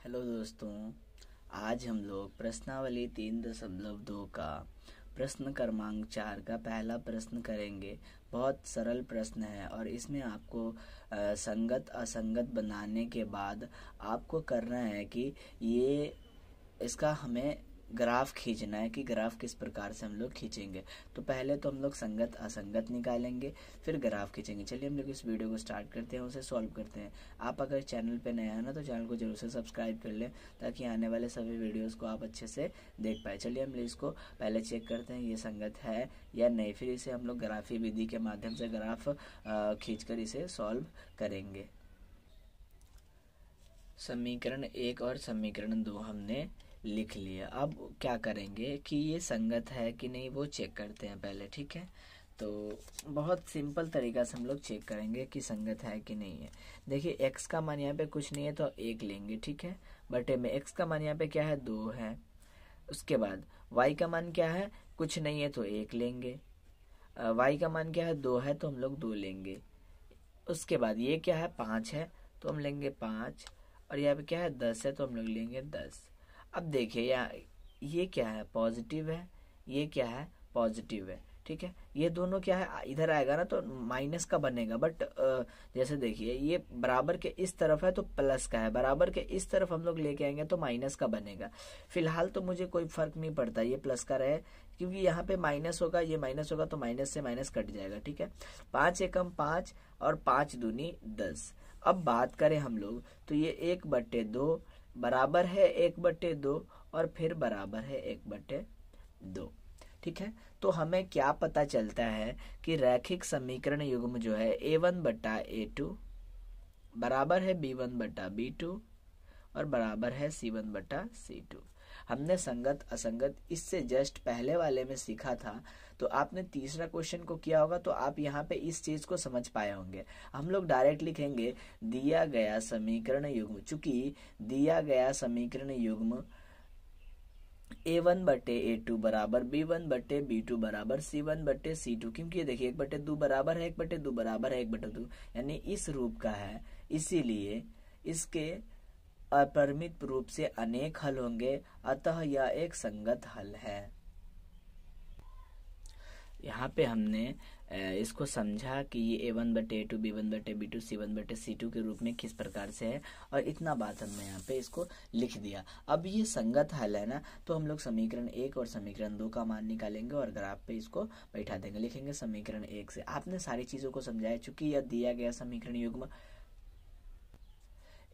Hello दोस्तों, आज हम लोग प्रश्नावली 3.2 का प्रश्न क्रमांक 4 का पहला प्रश्न करेंगे। बहुत सरल प्रश्न है और इसमें आपको संगत असंगत बनाने के बाद आपको करना है कि ये इसका हमें ग्राफ खींचना है कि ग्राफ किस प्रकार से हम लोग खींचेंगे। तो पहले तो हम लोग संगत असंगत निकालेंगे, फिर ग्राफ खींचेंगे। चलिए हम लोग इस वीडियो को स्टार्ट करते हैं, उसे सॉल्व करते हैं। आप अगर चैनल पे नया है ना तो चैनल को जरूर से सब्सक्राइब कर लें ताकि आने वाले सभी वीडियोस को आप अच्छे से देख पाए। चलिए हम लोग इसको पहले चेक करते हैं ये संगत है या नहीं, फिर इसे हम लोग ग्राफी विधि के माध्यम से ग्राफ खींच कर इसे सॉल्व करेंगे। समीकरण 1 और समीकरण 2 हमने लिख लिया। अब क्या करेंगे कि ये संगत है कि नहीं वो चेक करते हैं पहले, ठीक है। तो बहुत सिंपल तरीका से हम लोग चेक करेंगे कि संगत है कि नहीं है। देखिए x का मान यहाँ पे कुछ नहीं है तो 1 लेंगे, ठीक है, बटे में x का मान यहाँ पे क्या है 2 है। उसके बाद y का मान क्या है, कुछ नहीं है तो 1 लेंगे। y का मान क्या है 2 है तो हम लोग 2 लेंगे। उसके बाद ये क्या है 5 है तो हम लेंगे 5, और यहाँ पे क्या है 10 है तो हम लोग लेंगे 10। अब देखिए यहाँ ये क्या है पॉजिटिव है, ये क्या है पॉजिटिव है, ठीक है। ये दोनों क्या है इधर आएगा ना तो माइनस का बनेगा, बट जैसे देखिए ये बराबर के इस तरफ है तो प्लस का है, बराबर के इस तरफ हम लोग लेके आएंगे तो माइनस का बनेगा। फिलहाल तो मुझे कोई फर्क नहीं पड़ता ये प्लस का रहे, क्योंकि यहाँ पे माइनस होगा ये माइनस होगा तो माइनस से माइनस कट जाएगा, ठीक है। 5 एकम 5 और 5 दूनी 10। अब बात करें हम लोग तो ये 1/2 बराबर है 1/2 और फिर बराबर है 1/2, ठीक है। तो हमें क्या पता चलता है कि रैखिक समीकरण युग्म जो है A1/A2 बराबर है B1/B2 और बराबर है C1/C2। हमने संगत असंगत इससे जस्ट पहले वाले में सीखा था, तो आपने तीसरा क्वेश्चन को किया होगा तो आप यहाँ पे इस चीज को समझ पाए होंगे। हम लोग डायरेक्ट लिखेंगे दिया गया समीकरण युग्म, चूंकि दिया गया समीकरण युग्म A1/A2 बराबर B1/B2 बराबर C1/C2, क्योंकि देखिए 1/2 बराबर है 1/2 बराबर है 1/2, यानी इस रूप का है, इसीलिए इसके अपरिमित रूप से अनेक हल होंगे, अतः यह एक संगत हल है। यहाँ पे हमने इसको समझा कि ये A1/A2 B1/B2 C1/C2 के रूप में किस प्रकार से है, और इतना बात हमने यहाँ पे इसको लिख दिया। अब ये संगत हल है ना, तो हम लोग समीकरण 1 और समीकरण 2 का मान निकालेंगे और ग्राफ पे इसको बैठा देंगे। लिखेंगे समीकरण 1 से आपने सारी चीजों को समझाया, चूंकि यह दिया गया समीकरण युग्म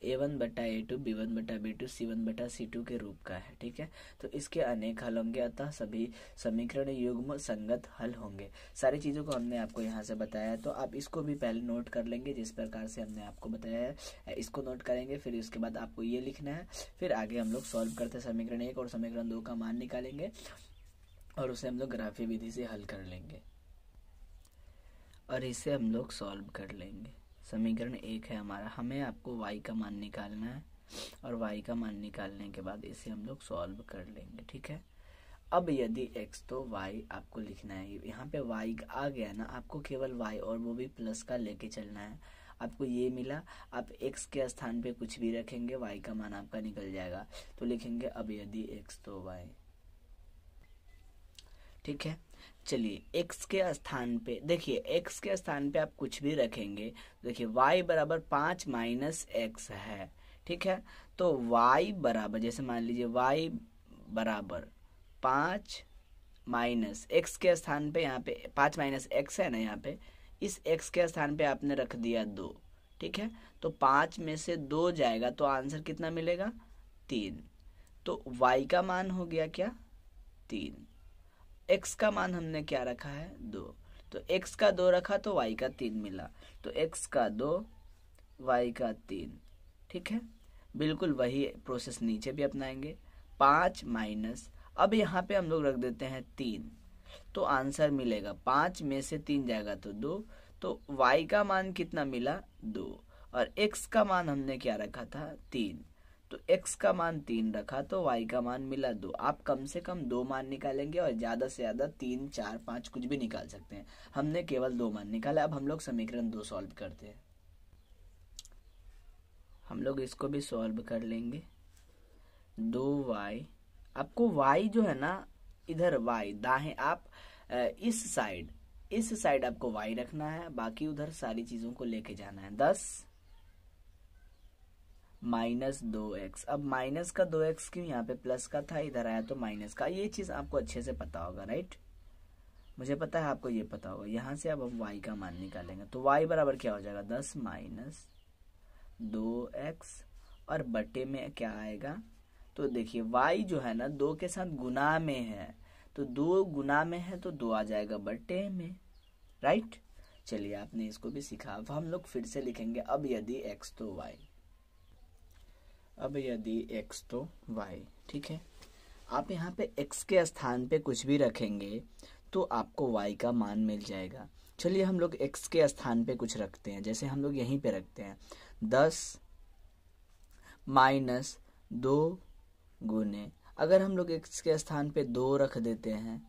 A1/A2 B1/B2 C1/C2 के रूप का है, ठीक है। तो इसके अनेक हल होंगे, अतः सभी समीकरण युग्म संगत हल होंगे। सारी चीजों को हमने आपको यहाँ से बताया है, तो आप इसको भी पहले नोट कर लेंगे जिस प्रकार से हमने आपको बताया है। इसको नोट करेंगे, फिर इसके बाद आपको ये लिखना है, फिर आगे हम लोग सॉल्व करते हैं। समीकरण 1 और समीकरण 2 का मान निकालेंगे और उसे हम लोग ग्राफी विधि से हल कर लेंगे और इसे हम लोग सॉल्व कर लेंगे। समीकरण 1 है हमारा, हमें आपको y का मान निकालना है और y का मान निकालने के बाद इसे हम लोग सॉल्व कर लेंगे, ठीक है। अब यदि x तो y आपको लिखना है, यहाँ पे y आ गया ना, आपको केवल y और वो भी प्लस का लेके चलना है। आपको ये मिला, आप x के स्थान पे कुछ भी रखेंगे y का मान आपका निकल जाएगा। तो लिखेंगे अब यदि x तो y, ठीक है। चलिए x के स्थान पे देखिए, x के स्थान पे आप कुछ भी रखेंगे, देखिए y बराबर 5 माइनस x है, ठीक है। तो y बराबर, जैसे मान लीजिए y बराबर 5 माइनस x के स्थान पे, यहाँ पे 5 माइनस x है ना, यहाँ पे इस x के स्थान पे आपने रख दिया 2, ठीक है। तो 5 में से 2 जाएगा तो आंसर कितना मिलेगा 3। तो y का मान हो गया क्या 3, x का मान हमने क्या रखा है 2, तो x का 2 रखा तो y का 3 मिला, तो x का 2 y का 3, ठीक है। बिल्कुल वही प्रोसेस नीचे भी अपनाएंगे। 5 माइनस, अब यहाँ पे हम लोग रख देते हैं 3, तो आंसर मिलेगा 5 में से 3 जाएगा तो 2, तो y का मान कितना मिला 2, और x का मान हमने क्या रखा था 3, तो x का मान 3 रखा तो y का मान मिला 2। आप कम से कम 2 मान निकालेंगे और ज्यादा से ज्यादा 3 4 5 कुछ भी निकाल सकते हैं। हमने केवल 2 मान निकाला। अब हम लोग समीकरण 2 सॉल्व करते हैं। हम लोग इसको भी सॉल्व कर लेंगे। 2y, आपको y जो है ना इधर y दाएं आप इस साइड आपको y रखना है, बाकी उधर सारी चीजों को लेके जाना है। 10 माइनस 2x, अब माइनस का 2x क्यों, यहाँ पे प्लस का था, इधर आया तो माइनस का। ये चीज आपको अच्छे से पता होगा, राइट, मुझे पता है आपको ये पता होगा। यहाँ से अब हम y का मान निकालेंगे तो y बराबर क्या हो जाएगा, 10 माइनस 2x, और बटे में क्या आएगा, तो देखिए y जो है ना 2 के साथ गुना में है, तो 2 गुना में है तो 2 आ जाएगा बटे में, राइट। चलिए आपने इसको भी सीखा। अब हम लोग फिर से लिखेंगे अब यदि x तो y, अब यदि x तो y, ठीक है। आप यहाँ पे x के स्थान पे कुछ भी रखेंगे तो आपको y का मान मिल जाएगा। चलिए हम लोग x के स्थान पे कुछ रखते हैं, जैसे हम लोग यहीं पे रखते हैं 10 माइनस 2 गुने, अगर हम लोग x के स्थान पे 2 रख देते हैं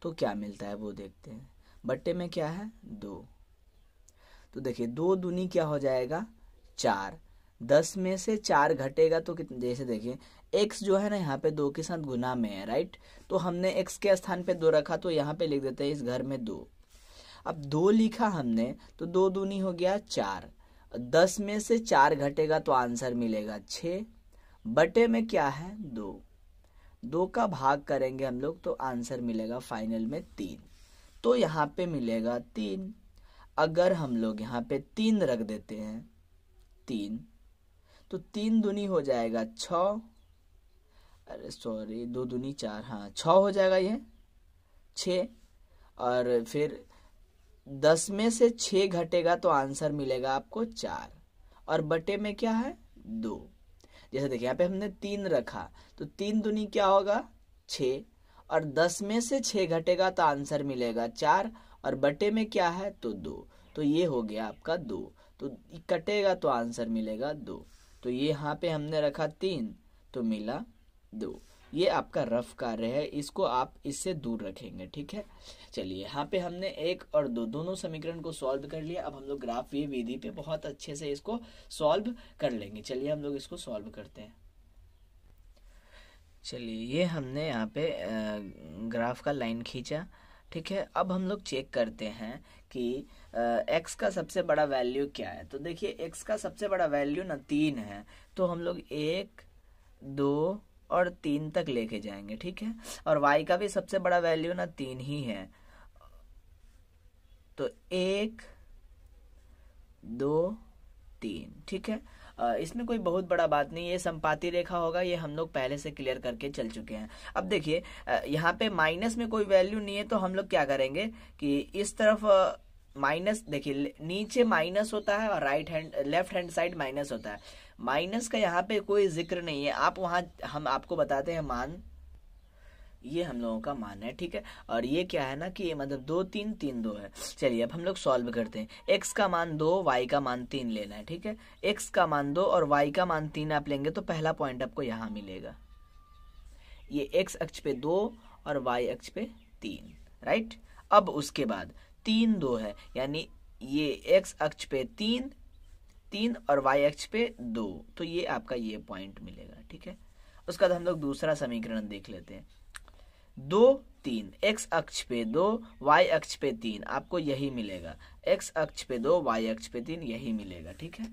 तो क्या मिलता है वो देखते हैं। बट्टे में क्या है 2, तो देखिए 2 दूनी क्या हो जाएगा 4, 10 में से 4 घटेगा तो कितने, जैसे देखिए x जो है ना यहाँ पे 2 के साथ गुना में है, राइट, तो हमने x के स्थान पे 2 रखा तो यहाँ पे लिख देते हैं इस घर में 2। अब 2 लिखा हमने तो 2 दूनी हो गया 4, 10 में से 4 घटेगा तो आंसर मिलेगा 6, बटे में क्या है 2, 2 का भाग करेंगे हम लोग तो आंसर मिलेगा फाइनल में 3, तो यहाँ पे मिलेगा 3। अगर हम लोग यहाँ पे 3 रख देते हैं 3, तो 3 दूनी हो जाएगा 6, अरे सॉरी 2 दूनी 4, हाँ 6 हो जाएगा ये 6, और फिर 10 में से 6 घटेगा तो आंसर मिलेगा आपको 4, और बटे में क्या है 2। जैसे देखिए यहाँ पे हमने 3 रखा तो 3 दूनी क्या होगा 6, और 10 में से 6 घटेगा तो आंसर मिलेगा 4, और बटे में क्या है तो 2, तो ये हो गया आपका 2, तो कटेगा तो आंसर मिलेगा 2, तो ये यहाँ पे हमने रखा 3 तो मिला 2। ये आपका रफ कार्य है, इसको आप इससे दूर रखेंगे, ठीक है। चलिए यहाँ पे हमने 1 और 2 दोनों समीकरण को सॉल्व कर लिया। अब हम लोग ग्राफीय विधि पे बहुत अच्छे से इसको सॉल्व कर लेंगे। चलिए हम लोग इसको सॉल्व करते हैं। चलिए ये हमने यहाँ पे ग्राफ का लाइन खींचा, ठीक है। अब हम लोग चेक करते हैं कि x का सबसे बड़ा वैल्यू क्या है। तो देखिए x का सबसे बड़ा वैल्यू ना 3 है, तो हम लोग 1 2 और 3 तक लेके जाएंगे, ठीक है। और y का भी सबसे बड़ा वैल्यू ना 3 ही है, तो 1 2 3, ठीक है। इसमें कोई बहुत बड़ा बात नहीं, ये संपाती रेखा होगा, ये हम लोग पहले से क्लियर करके चल चुके हैं। अब देखिए यहाँ पे माइनस में कोई वैल्यू नहीं है, तो हम लोग क्या करेंगे कि इस तरफ माइनस, देखिए नीचे माइनस होता है और लेफ्ट हैंड साइड माइनस होता है। माइनस का यहाँ पे कोई जिक्र नहीं है, आप वहाँ हम आपको बताते हैं मान, ये हम लोगों का मान है, ठीक है। और ये क्या है ना कि ये मतलब 2 3 3 2 है। चलिए अब हम लोग सॉल्व करते हैं। x का मान 2, y का मान 3 लेना है, ठीक है। x का मान 2 और y का मान 3 आप लेंगे तो पहला पॉइंट आपको यहाँ मिलेगा, ये x अक्ष पे 2 और y अक्ष पे 3, राइट। अब उसके बाद 3 2 है, यानी ये x अक्ष पे 3 3 और y अक्ष पे 2, तो ये आपका ये पॉइंट मिलेगा, ठीक है। उसके बाद हम लोग दूसरा समीकरण देख लेते हैं। 2 3, x अक्ष पे 2 y अक्ष पे 3, आपको यही मिलेगा। x अक्ष पे 2 y अक्ष पे 3, यही मिलेगा, ठीक है।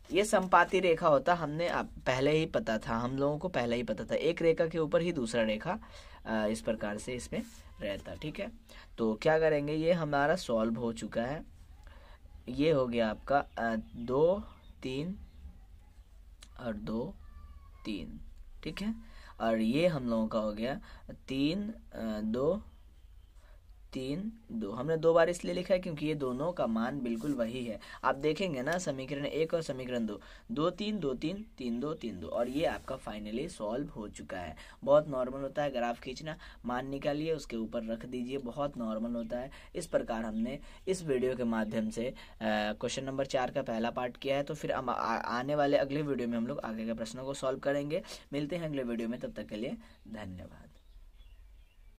ये संपाती रेखा होता, हमने पहले ही पता था, हम लोगों को पहले ही पता था, एक रेखा के ऊपर ही दूसरा रेखा इस प्रकार से इसमें रहता, ठीक है। तो क्या करेंगे, ये हमारा सॉल्व हो चुका है। ये हो गया आपका 2 3 और 2 3, ठीक है। और ये हम लोगों का हो गया 3 2 3 2। हमने 2 बार इसलिए लिखा है क्योंकि ये दोनों का मान बिल्कुल वही है। आप देखेंगे ना समीकरण 1 और समीकरण 2, 2 3 2 3 3 2 3 2, और ये आपका फाइनली सॉल्व हो चुका है। बहुत नॉर्मल होता है ग्राफ खींचना, मान निकालिए उसके ऊपर रख दीजिए, बहुत नॉर्मल होता है। इस प्रकार हमने इस वीडियो के माध्यम से क्वेश्चन नंबर 4 का पहला पार्ट किया है। तो फिर हम आने वाले अगले वीडियो में हम लोग आगे के प्रश्नों को सॉल्व करेंगे। मिलते हैं अगले वीडियो में, तब तक के लिए धन्यवाद।